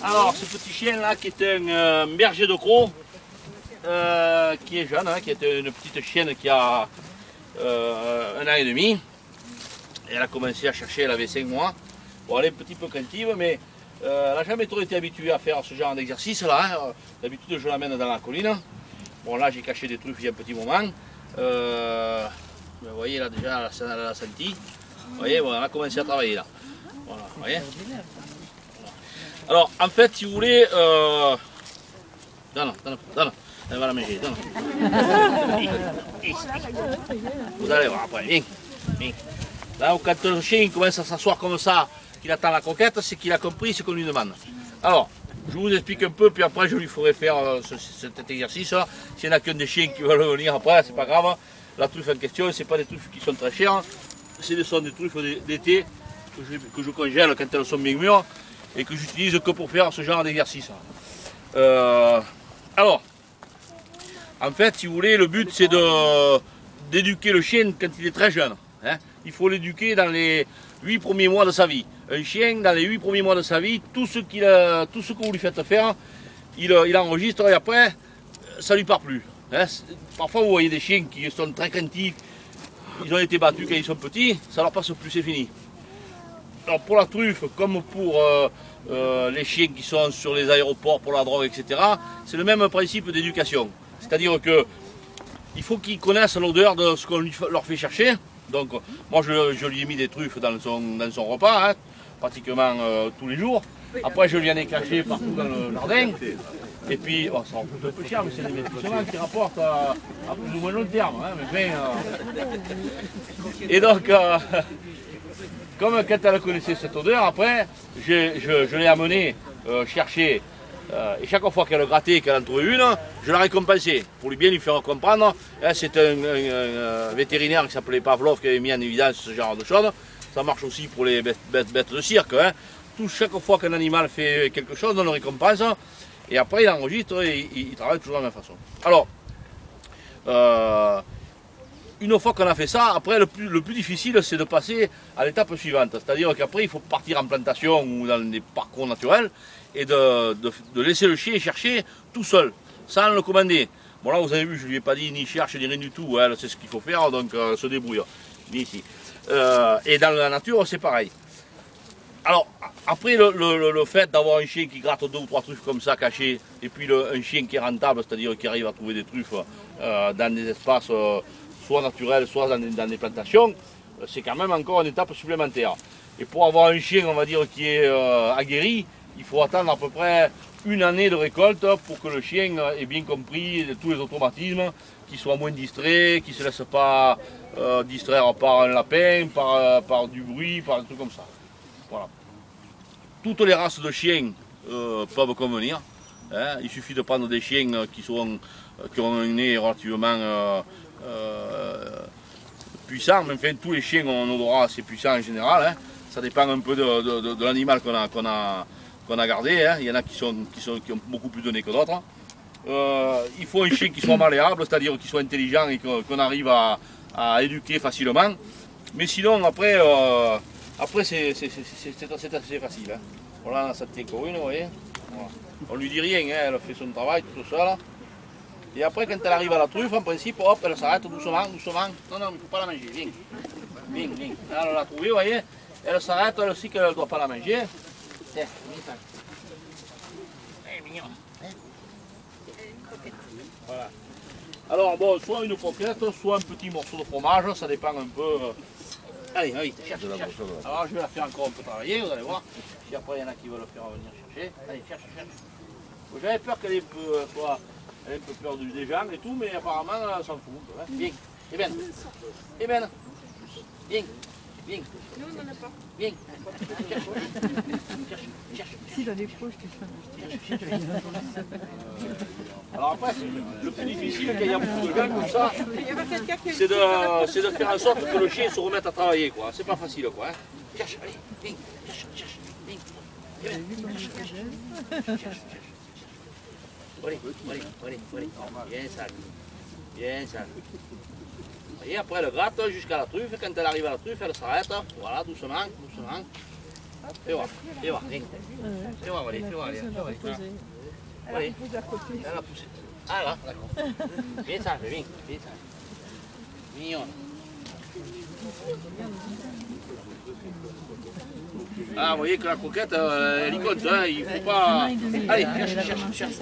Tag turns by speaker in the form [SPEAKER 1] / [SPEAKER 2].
[SPEAKER 1] Alors, ce petit chien là qui est un berger de croc, qui est jeune, hein, qui est une petite chienne qui a 1 an et demi. Elle a commencé à chercher, elle avait 5 mois. Bon, elle est un petit peu craintive, mais elle n'a jamais trop été habituée à faire ce genre d'exercice là. Hein. D'habitude, je l'amène dans la colline. Bon, là, j'ai caché des trucs il y a un petit moment. Vous voyez, là, déjà, elle a senti. Vous voyez, bon, elle a commencé à travailler là. Voilà, vous voyez. Alors, en fait, si vous voulez, donne, elle va la manger, donne. Vous allez voir après, viens. Là, quand le chien commence à s'asseoir comme ça, qu'il attend la conquête, c'est qu'il a compris ce qu'on lui demande. Alors, je vous explique un peu, puis après je lui ferai faire cet exercice-là. S'il n'y en a qu'un des chiens qui va venir après, c'est pas grave. La truffe en question, ce n'est pas des truffes qui sont très chères, ce sont des truffes d'été que je congèle quand elles sont bien mûres et que j'utilise que pour faire ce genre d'exercice. Alors, en fait, si vous voulez, le but c'est d'éduquer le chien quand il est très jeune. Hein. Il faut l'éduquer dans les 8 premiers mois de sa vie. Un chien, dans les 8 premiers mois de sa vie, tout ce que vous lui faites faire, il enregistre et après, ça ne lui part plus. Hein. Parfois, vous voyez des chiens qui sont très craintifs, ils ont été battus quand ils sont petits, ça leur passe plus, c'est fini. Alors pour la truffe, comme pour les chiens qui sont sur les aéroports pour la drogue, etc., c'est le même principe d'éducation. C'est-à-dire qu'il faut qu'ils connaissent l'odeur de ce qu'on leur fait chercher. Donc moi je lui ai mis des truffes dans son repas, hein, pratiquement tous les jours. Après je lui en ai caché partout dans le jardin. Et puis, oh, ça en coûte un peu cher, mais c'est des investissements qui rapportent à plus ou moins long terme. Hein, mais Et donc, comme quand elle connaissait cette odeur, après, je l'ai amenée chercher. Et chaque fois qu'elle grattait, qu'elle en trouvait une, je la récompensais pour bien lui faire comprendre. C'est un vétérinaire qui s'appelait Pavlov qui avait mis en évidence ce genre de choses. Ça marche aussi pour les bêtes de cirque. Hein. Chaque fois qu'un animal fait quelque chose, on le récompense. Et après, il enregistre et il travaille toujours de la même façon. Alors, une fois qu'on a fait ça, après, le plus difficile, c'est de passer à l'étape suivante. C'est-à-dire qu'après, il faut partir en plantation ou dans des parcours naturels et de laisser le chien chercher tout seul, sans le commander. Bon là, vous avez vu, je ne lui ai pas dit ni cherche ni rien du tout. Elle sait ce qu'il faut faire, donc se débrouille. Ni ici. Et dans la nature, c'est pareil. Alors, après le fait d'avoir un chien qui gratte 2 ou 3 truffes comme ça cachées, et puis un chien qui est rentable, c'est-à-dire qui arrive à trouver des truffes dans des espaces soit naturels, soit dans des plantations, c'est quand même encore une étape supplémentaire. Et pour avoir un chien, on va dire, qui est aguerri, il faut attendre à peu près 1 année de récolte pour que le chien ait bien compris tous les automatismes, qu'il soit moins distrait, qu'il ne se laisse pas distraire par un lapin, par du bruit, par des trucs comme ça. Voilà. Toutes les races de chiens peuvent convenir. Hein. Il suffit de prendre des chiens qui ont un nez relativement puissant, mais enfin tous les chiens ont un odorat assez puissant en général. Hein. Ça dépend un peu de l'animal qu'on a gardé. Hein. Il y en a qui ont beaucoup plus de nez que d'autres. Il faut un chien qui soit malléable, c'est-à-dire qui soit intelligent et qu'on arrive à éduquer facilement. Mais sinon, après c'est assez facile. Hein. Voilà, ça tient Corinne, vous voyez. Voilà. On ne lui dit rien, hein, elle fait son travail tout seul. Et après, quand elle arrive à la truffe, en principe, hop, elle s'arrête doucement. Non, non, il ne faut pas la manger. Viens. Viens. Elle l'a trouvée, vous voyez. Elle s'arrête, elle sait qu'elle ne doit pas la manger. Tiens, mignon. Voilà. Alors, bon, soit une croquette, soit un petit morceau de fromage, ça dépend un peu. Allez, cherche. Alors, je vais la faire encore un peu travailler, vous allez voir. Si après, il y en a qui veulent le faire venir chercher. Allez, cherche. J'avais peur qu'elle ait un peu peur des gens et tout, mais apparemment, elle s'en fout. Hein. Viens. Viens.
[SPEAKER 2] Nous, on n'en a pas.
[SPEAKER 1] Viens. Cherche.
[SPEAKER 2] Si, dans les proches, tu fais.
[SPEAKER 1] Alors après, le plus difficile, quand il y a beaucoup de gens comme ça, c'est de faire en sorte que le chien se remette à travailler, quoi. C'est pas facile, quoi. Hein. Cherche, allez, viens, cherche, viens. Cherche. Allez. Bien sale. Et après, elle gratte jusqu'à la truffe. Quand elle arrive à la truffe, elle s'arrête. Voilà, doucement. Fais voir, viens. Fais voir, allez, allez. Allez, elle a poussé. Ah là, d'accord. Viens ça, viens. Mignon. Ah, vous voyez que la croquette, elle y compte, hein, il faut pas... Allez, cherche.